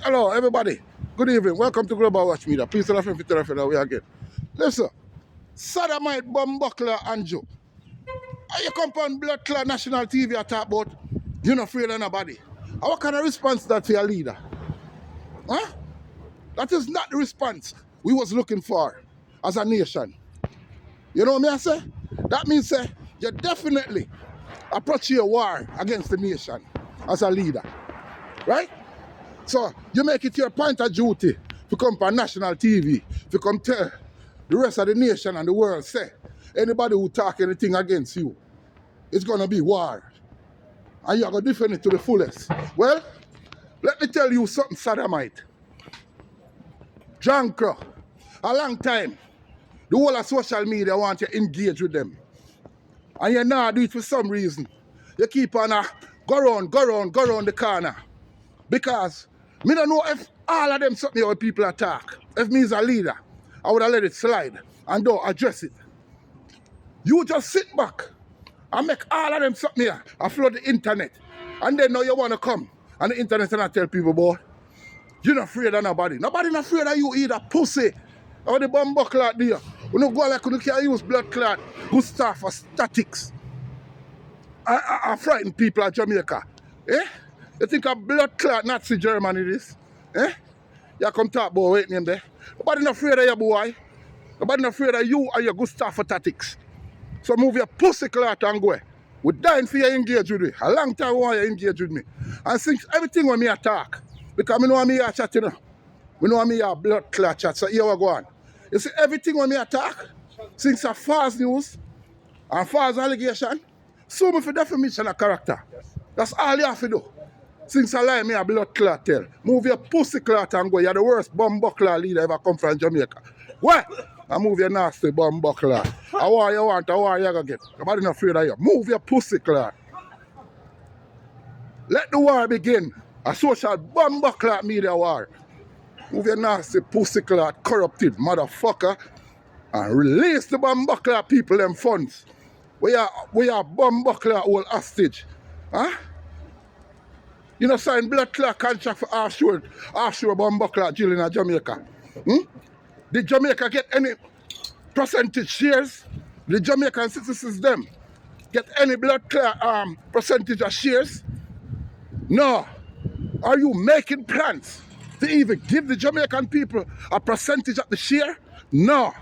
Hello, everybody. Good evening. Welcome to Global Watch Media. Please tell a friend, tell a friend that we again. Listen, Sodomite, Bumbuckler, and Joe. How you come on blood clot national TV and talk about you're not afraid of nobody? And what kind of response that for your leader? Huh? That is not the response we was looking for as a nation. You know what I say? That means you definitely approach your war against the nation as a leader. Right? So you make it your point of duty to come on national TV, to come tell the rest of the nation and the world, say, anybody who talk anything against you, it's going to be war. And you're going to defend it to the fullest. Well, let me tell you something, Sodomite. John Crow, a long time, the whole of social media want you to engage with them. And you not do it for some reason. You keep on go round the corner. Because me don't know if all of them something how people attack. If me is a leader, I would have let it slide and don't address it. You just sit back and make all of them something here and flood the internet. And then now you want to come and the internet and I tell people, boy, you're not afraid of nobody. Nobody not afraid of you either, pussy. Or the bomb clot there. You know, go like you can't use blood clot, good stuff for statics. I frighten people at Jamaica. Eh? You think a blood clot Nazi Germany this? Eh? You come talk about wait name there. Nobody not afraid of you, boy. Nobody not afraid of you or your good stuff for tactics. So move your pussy clot and go. We're dying for you to engage with me. A long time we want you to engage with me. And since everything when me attack, because I know me are chatting, we know me are blood clot chat, so here we go on. You see everything when me attack, since a false news and false allegation, sue me for defamation of character. That's all you have to do. Since I lie, me a blood clot tell. Move your pussy clot and go. You're the worst bumbuckler leader ever come from Jamaica. What? And move your nasty bumbuckler. I want you want, I want you gonna get. Nobody not afraid of you. Move your pussy clot. Let the war begin. A social bumbuckler media war. Move your nasty pussy clot, corrupted motherfucker. And release the bumbuckler people them funds. We are bumbuckler all hostage. Huh? You know, sign blood clot contract for offshore bumbuckler jail in Jamaica. Did Jamaica get any percentage shares? The Jamaican citizens them get any blood clot percentage of shares? No. Are you making plans to even give the Jamaican people a percentage of the share? No.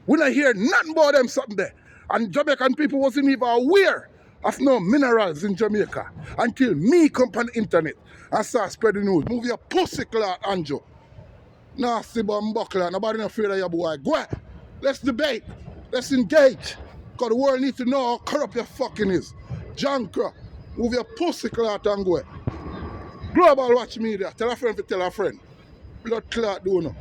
We don't hear nothing about them something there. And Jamaican people wasn't even aware of no minerals in Jamaica until me come on the internet and start spreading news. Move your pussy clot, Anjo. Nasty bumbuckler, nobody not afraid of your boy. Go ahead. Let's debate. Let's engage. Because the world needs to know how corrupt your fucking is. John Crow, move your pussy clot and go ahead. Global Watch Media. Tell a friend to tell a friend. Blood clot do no.